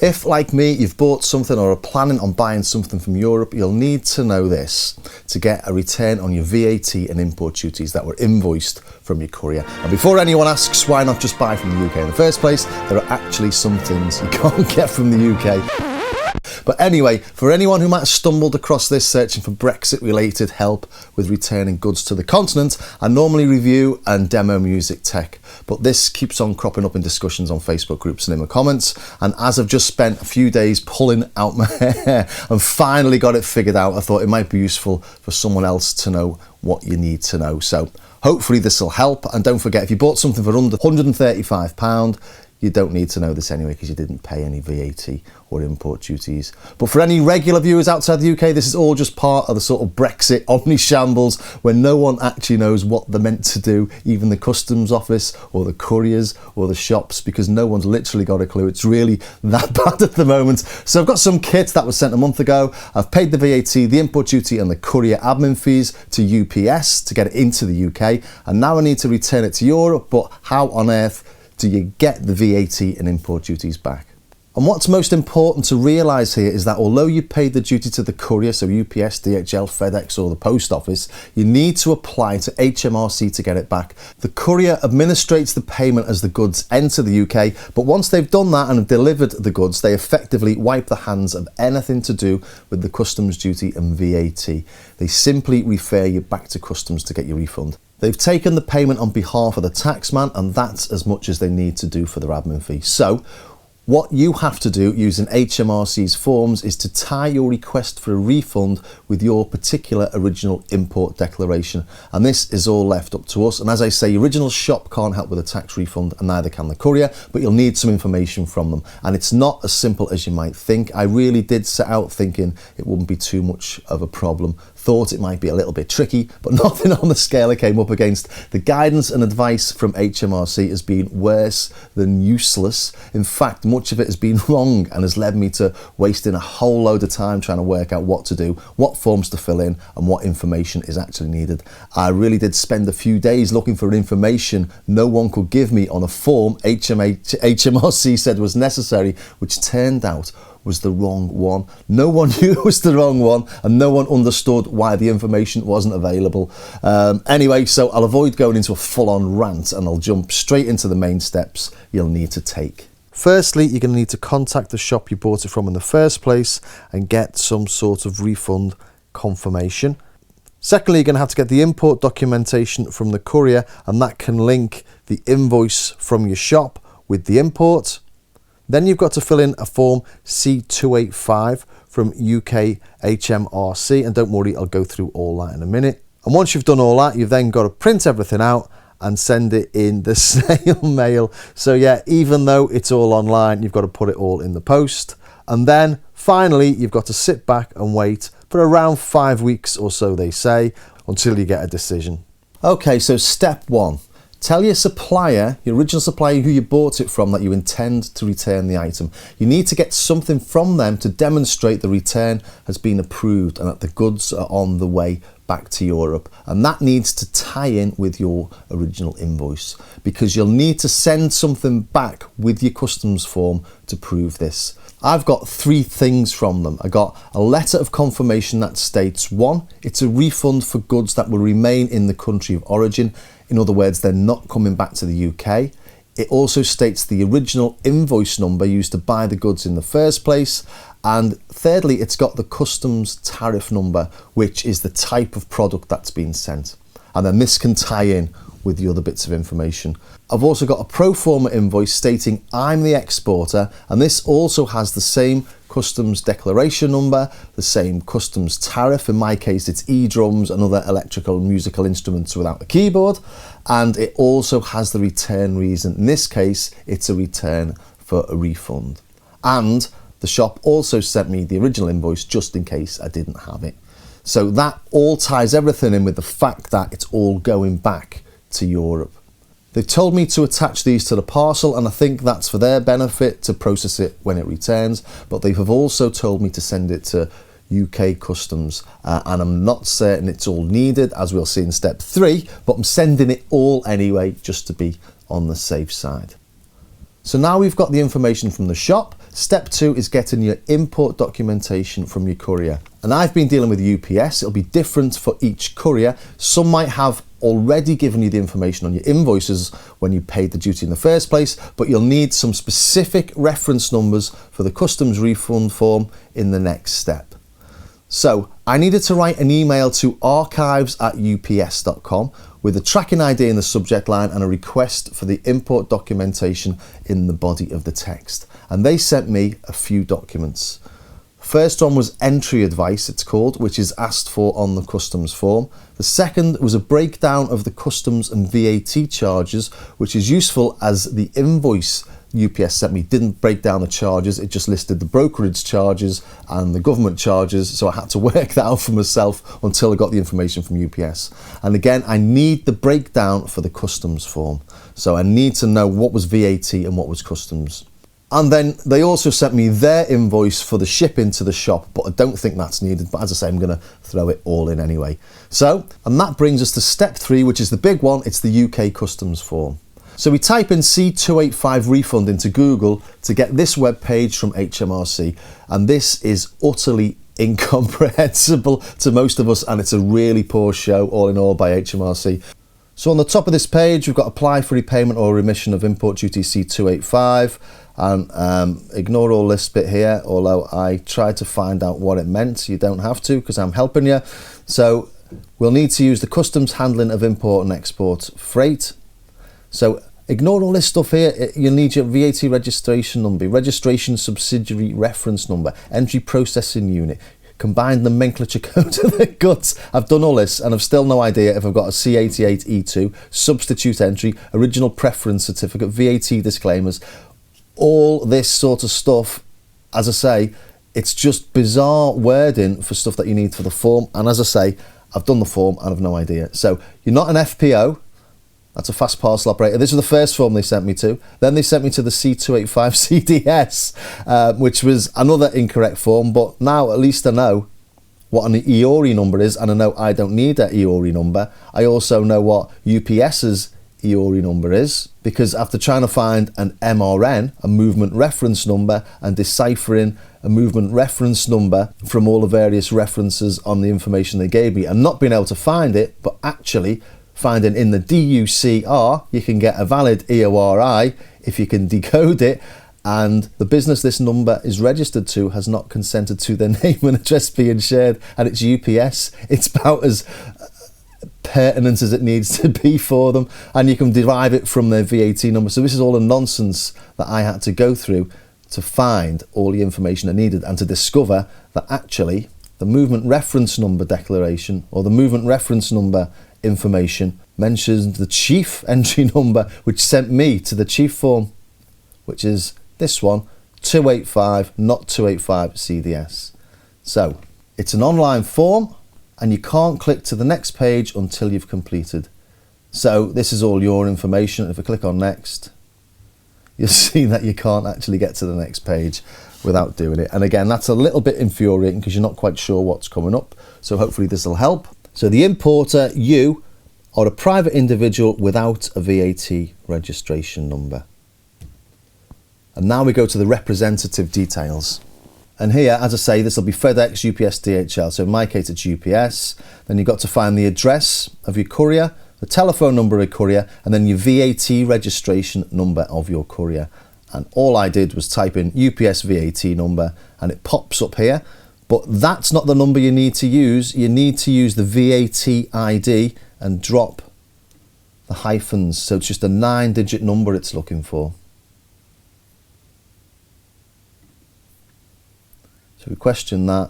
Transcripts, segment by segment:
If, like me, you've bought something or are planning on buying something from Europe, you'll need to know this to get a return on your VAT and import duties that were invoiced from your courier. And before anyone asks why not just buy from the UK in the first place, there are actually some things you can't get from the UK. But anyway, for anyone who might have stumbled across this searching for Brexit-related help with returning goods to the continent, I normally review and demo music tech, but this keeps on cropping up in discussions on Facebook groups and in my comments, and as I've just spent a few days pulling out my hair and finally got it figured out, I thought it might be useful for someone else to know what you need to know. So hopefully this will help, and don't forget, if you bought something for under £135, you don't need to know this anyway because you didn't pay any VAT or import duties. But for any regular viewers outside the UK, this is all just part of the sort of Brexit omni-shambles where no one actually knows what they're meant to do, even the customs office or the couriers or the shops, because no one's literally got a clue. It's really that bad at the moment. So I've got some kit that was sent a month ago. I've paid the VAT, the import duty and the courier admin fees to UPS to get it into the UK, and now I need to return it to Europe. But how on earth do you get the VAT and import duties back? And what's most important to realise here is that although you paid the duty to the courier, so UPS, DHL, FedEx or the post office, you need to apply to HMRC to get it back. The courier administrates the payment as the goods enter the UK, but once they've done that and have delivered the goods, they effectively wipe the hands of anything to do with the customs duty and VAT. They simply refer you back to customs to get your refund. They've taken the payment on behalf of the taxman, and that's as much as they need to do for their admin fee. So what you have to do using HMRC's forms is to tie your request for a refund with your particular original import declaration. And this is all left up to us. And as I say, your original shop can't help with a tax refund and neither can the courier, but you'll need some information from them. And it's not as simple as you might think. I really did set out thinking it wouldn't be too much of a problem. Thought it might be a little bit tricky, but nothing on the scale I came up against. The guidance and advice from HMRC has been worse than useless. In fact, much of it has been wrong and has led me to wasting a whole load of time trying to work out what to do, what forms to fill in and what information is actually needed. I really did spend a few days looking for information no one could give me on a form HMRC said was necessary, which turned out was the wrong one. No one knew it was the wrong one, and no one understood why the information wasn't available. Anyway, so I'll avoid going into a full-on rant and I'll jump straight into the main steps you'll need to take. Firstly, you're going to need to contact the shop you bought it from in the first place and get some sort of refund confirmation. Secondly, you're going to have to get the import documentation from the courier, and that can link the invoice from your shop with the import. Then you've got to fill in a form C285 from UK HMRC, and don't worry, I'll go through all that in a minute. And once you've done all that, you've then got to print everything out and send it in the snail mail. So yeah, even though it's all online, you've got to put it all in the post. And then finally, you've got to sit back and wait for around 5 weeks or so, they say, until you get a decision. Okay, so step one. Tell your supplier, your original supplier who you bought it from, that you intend to return the item. You need to get something from them to demonstrate the return has been approved and that the goods are on the way back to Europe. And that needs to tie in with your original invoice, because you'll need to send something back with your customs form to prove this. I've got 3 things from them. I got a letter of confirmation that states, 1, it's a refund for goods that will remain in the country of origin. In other words, they're not coming back to the UK. It also states the original invoice number used to buy the goods in the first place. And thirdly, it's got the customs tariff number, which is the type of product that's been sent. And then this can tie in with the other bits of information. I've also got a pro forma invoice stating I'm the exporter, and this also has the same customs declaration number, the same customs tariff. In my case, it's e-drums and other electrical and musical instruments without the keyboard. And it also has the return reason. In this case, it's a return for a refund. And the shop also sent me the original invoice just in case I didn't have it. So that all ties everything in with the fact that it's all going back to Europe. They've told me to attach these to the parcel, and I think that's for their benefit to process it when it returns, but they have also told me to send it to UK customs, and I'm not certain it's all needed, as we'll see in step 3, but I'm sending it all anyway just to be on the safe side. So now we've got the information from the shop. Step 2 is getting your import documentation from your courier. And I've been dealing with UPS. It'll be different for each courier. Some might have already given you the information on your invoices when you paid the duty in the first place, but you'll need some specific reference numbers for the customs refund form in the next step. So I needed to write an email to archives@ups.com with a tracking ID in the subject line and a request for the import documentation in the body of the text. And they sent me a few documents. First one was entry advice, it's called, which is asked for on the customs form. The second was a breakdown of the customs and VAT charges, which is useful as the invoice UPS sent me didn't break down the charges, it just listed the brokerage charges and the government charges, so I had to work that out for myself until I got the information from UPS. And again, I need the breakdown for the customs form, so I need to know what was VAT and what was customs. And then they also sent me their invoice for the shipping to the shop, but I don't think that's needed, but as I say, I'm going to throw it all in anyway. So, and that brings us to step 3, which is the big one, it's the UK customs form. So we type in C285 refund into Google to get this web page from HMRC, and this is utterly incomprehensible to most of us, and it's a really poor show all in all by HMRC. So on the top of this page we've got apply for repayment or remission of import duty C285, and ignore all this bit here, although I tried to find out what it meant. You don't have to because I'm helping you. So we'll need to use the customs handling of import and export freight. So ignore all this stuff here. You'll need your VAT registration number, registration subsidiary reference number, entry processing unit, combined nomenclature code to the guts. I've done all this and I've still no idea if I've got a C88E2, substitute entry, original preference certificate, VAT disclaimers, all this sort of stuff. As I say, it's just bizarre wording for stuff that you need for the form. And as I say, I've done the form and I've no idea. So you're not an FPO. That's a fast parcel operator. This was the first form they sent me to. Then they sent me to the C285 CDS, which was another incorrect form. But now at least I know what an EORI number is, and I know I don't need an EORI number. I also know what UPS's EORI number is, because after trying to find an MRN, a movement reference number, and deciphering a movement reference number from all the various references on the information they gave me, and not being able to find it, but actually finding in the DUCR, you can get a valid EORI if you can decode it, and the business this number is registered to has not consented to their name and address being shared, and it's UPS. It's about as pertinent as it needs to be for them, and you can derive it from their VAT number. So this is all a nonsense that I had to go through to find all the information I needed and to discover that actually the movement reference number declaration, or the movement reference number information, mentions the chief entry number, which sent me to the chief form, which is this one, 285, not 285 CDS. So it's an online form and you can't click to the next page until you've completed. So this is all your information. If I click on next, you'll see that you can't actually get to the next page without doing it. And again, that's a little bit infuriating because you're not quite sure what's coming up. So hopefully this will help. So the importer, you are a private individual without a VAT registration number. And now we go to the representative details. And here, as I say, this will be FedEx, UPS, DHL. So in my case, it's UPS. Then you've got to find the address of your courier, the telephone number of your courier, and then your VAT registration number of your courier. And all I did was type in UPS VAT number and it pops up here. But that's not the number you need to use. You need to use the VAT ID and drop the hyphens. So it's just a 9-digit number it's looking for. So we question that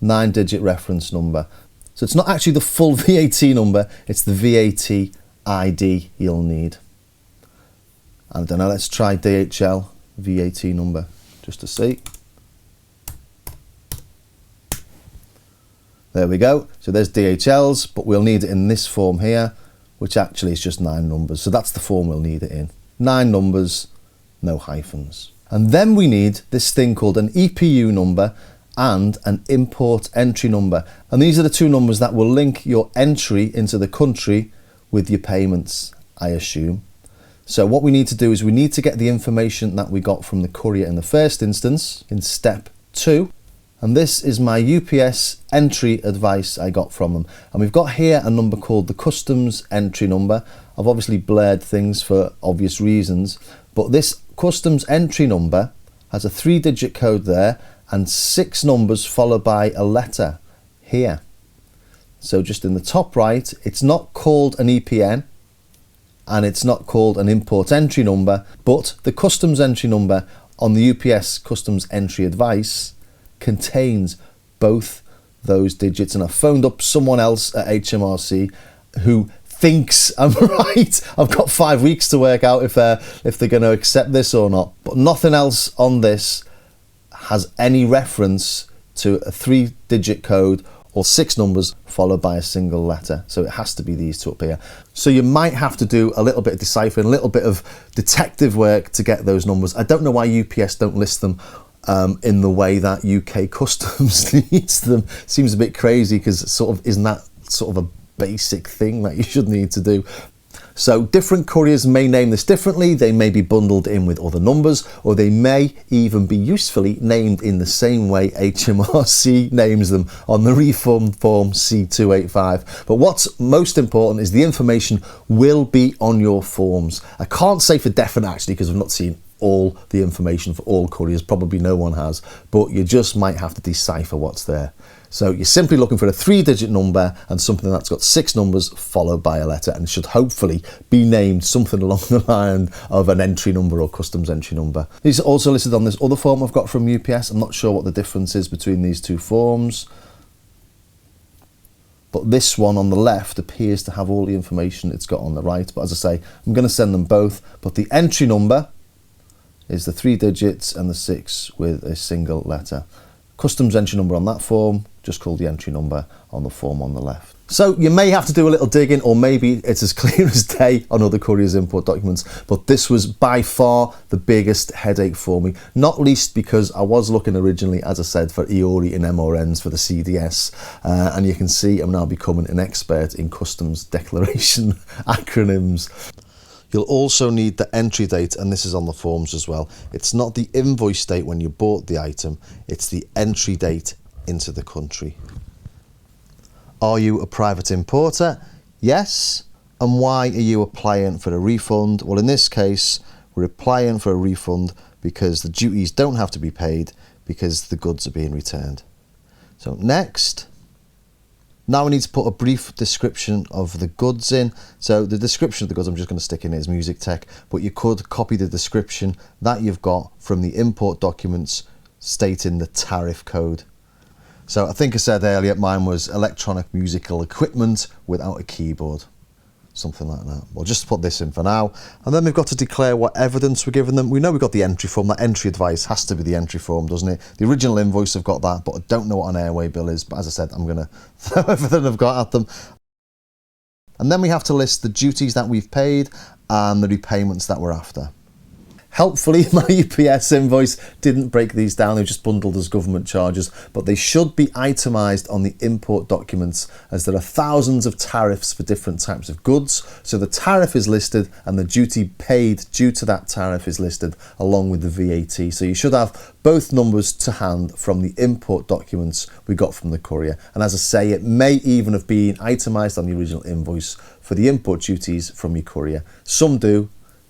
9-digit reference number. So it's not actually the full VAT number, it's the VAT ID you'll need. I don't know, let's try DHL VAT number just to see. There we go. So there's DHL's, but we'll need it in this form here, which actually is just 9 numbers. So that's the form we'll need it in. 9 numbers, no hyphens. And then we need this thing called an EPU number and an import entry number. And these are the 2 numbers that will link your entry into the country with your payments, I assume. So what we need to do is we need to get the information that we got from the courier in the first instance in step 2. And this is my UPS entry advice I got from them. And we've got here a number called the customs entry number. I've obviously blurred things for obvious reasons, but this customs entry number has a 3-digit code there and 6 numbers followed by a letter here. So just in the top right, it's not called an EPN and it's not called an import entry number, but the customs entry number on the UPS customs entry advice contains both those digits. And I phoned up someone else at HMRC who thinks I'm right. I've got 5 weeks to work out if they're going to accept this or not, but nothing else on this has any reference to a 3-digit code or 6 numbers followed by a single letter. So it has to be these two up here. So you might have to do a little bit of deciphering, a little bit of detective work to get those numbers. I don't know why UPS don't list them in the way that UK Customs needs them. Seems a bit crazy because sort of isn't that sort of a basic thing that you should need to do. So different couriers may name this differently. They may be bundled in with other numbers, or they may even be usefully named in the same way HMRC names them on the refund form C285. But what's most important is the information will be on your forms. I can't say for definite actually because I've not seen all the information for all couriers, probably no one has, but you just might have to decipher what's there. So you're simply looking for a 3-digit number and something that's got 6 numbers followed by a letter, and should hopefully be named something along the line of an entry number or customs entry number. These are also listed on this other form I've got from UPS. I'm not sure what the difference is between these two forms, but this one on the left appears to have all the information it's got on the right. But as I say, I'm going to send them both, but the entry number is the 3 digits and the 6 with a single letter. Customs entry number on that form, just called the entry number on the form on the left. So you may have to do a little digging, or maybe it's as clear as day on other couriers' import documents, but this was by far the biggest headache for me, not least because I was looking originally, as I said, for EORI and MRNs for the CDS, and you can see I'm now becoming an expert in customs declaration acronyms. You'll also need the entry date, and this is on the forms as well. It's not the invoice date when you bought the item, it's the entry date into the country. Are you a private importer? Yes. And why are you applying for a refund? Well, in this case, we're applying for a refund because the duties don't have to be paid because the goods are being returned. So next. Now we need to put a brief description of the goods in. So the description of the goods I'm just going to stick in is music tech, but you could copy the description that you've got from the import documents stating the tariff code. So I think I said earlier mine was electronic musical equipment without a keyboard. Something like that. We'll just put this in for now. And then we've got to declare what evidence we're giving them. We know we've got the entry form. That entry advice has to be the entry form, doesn't it? The original invoice, I've got that, but I don't know what an airway bill is. But as I said, I'm going to throw everything I've got at them. And then we have to list the duties that we've paid and the repayments that we're after. Helpfully, my UPS invoice didn't break these down, they were just bundled as government charges, but they should be itemised on the import documents as there are thousands of tariffs for different types of goods. So the tariff is listed and the duty paid due to that tariff is listed along with the VAT. So you should have both numbers to hand from the import documents we got from the courier. And as I say, it may even have been itemised on the original invoice for the import duties from your courier. Some do,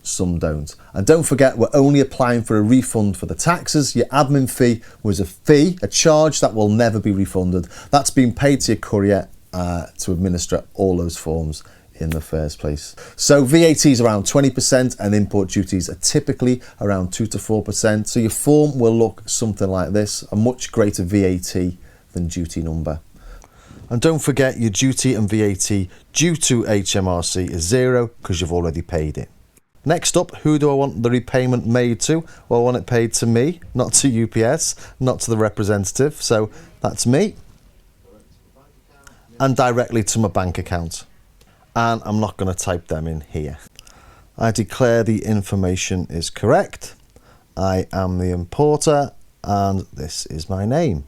some don't. And don't forget, we're only applying for a refund for the taxes. Your admin fee was a fee, a charge that will never be refunded. That's been paid to your courier to administer all those forms in the first place. So VAT is around 20% and import duties are typically around 2 to 4%. So your form will look something like this, a much greater VAT than duty number. And don't forget, your duty and VAT due to HMRC is 0 because you've already paid it. Next up, who do I want the repayment made to? Well, I want it paid to me, not to UPS, not to the representative. So that's me. And directly to my bank account. And I'm not going to type them in here. I declare the information is correct. I am the importer and this is my name.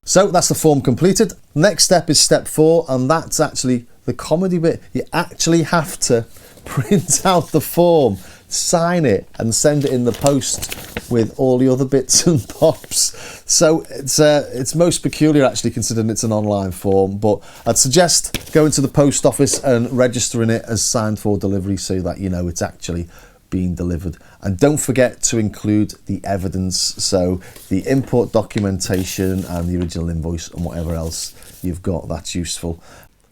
So that's the form completed. Next step is step 4, and that's actually the comedy bit. You actually have to print out the form sign it and send it in the post with all the other bits and bobs. So it's most peculiar actually, considering it's an online form, but I'd suggest going to the post office and registering it as signed for delivery so that you know it's actually being delivered. And don't forget to include the evidence, so the import documentation and the original invoice and whatever else you've got that's useful.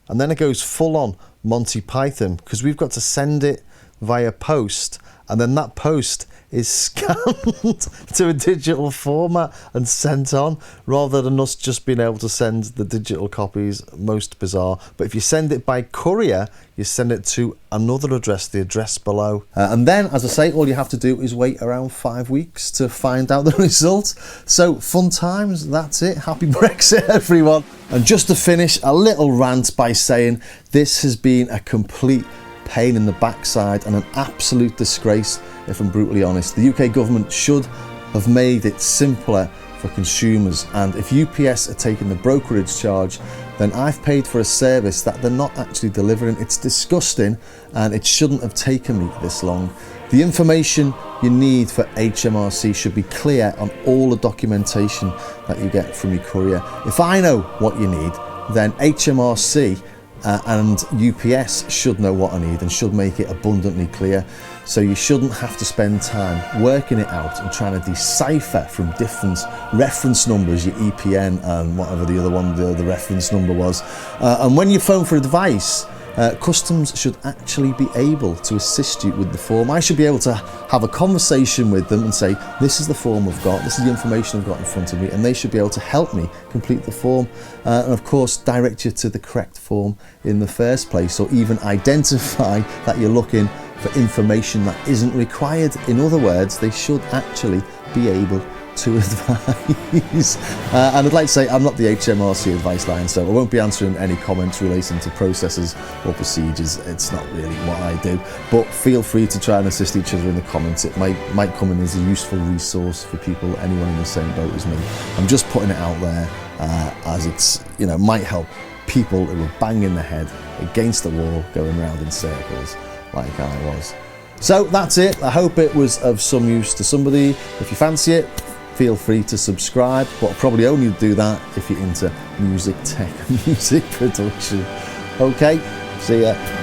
And then it goes full on Monty Python, because we've got to send it via post, and then that post is scanned to a digital format and sent on, rather than us just being able to send the digital copies. Most bizarre. But if you send it by courier, you send it to another address, the address below. And then, as I say, all you have to do is wait around 5 weeks to find out the result. So fun times, that's it. Happy Brexit, everyone. And just to finish, a little rant by saying this has been a complete pain in the backside and an absolute disgrace, if I'm brutally honest. The UK government should have made it simpler for consumers, and if UPS are taking the brokerage charge, then I've paid for a service that they're not actually delivering. It's disgusting, and it shouldn't have taken me this long. The information you need for HMRC should be clear on all the documentation that you get from your courier. If I know what you need, then HMRC and UPS should know what I need and should make it abundantly clear. So you shouldn't have to spend time working it out and trying to decipher from different reference numbers, your EPN and whatever the other one, the reference number was. And when you phone for advice, customs should actually be able to assist you with the form. I should be able to have a conversation with them and say, this is the form I've got, this is the information I've got in front of me, and they should be able to help me complete the form, and of course direct you to the correct form in the first place, or even identify that you're looking for information that isn't required. In other words, they should actually be able to advise. And I'd like to say I'm not the HMRC advice line, so I won't be answering any comments relating to processes or procedures. It's not really what I do, but feel free to try and assist each other in the comments. It might come in as a useful resource for people, anyone in the same boat as me. I'm just putting it out there as it's, you know, might help people who are banging their head against the wall, going round in circles like I was. So that's it. I hope it was of some use to somebody. If you fancy it, feel free to subscribe, but I'll probably only do that if you're into music tech, music production. Okay, see ya.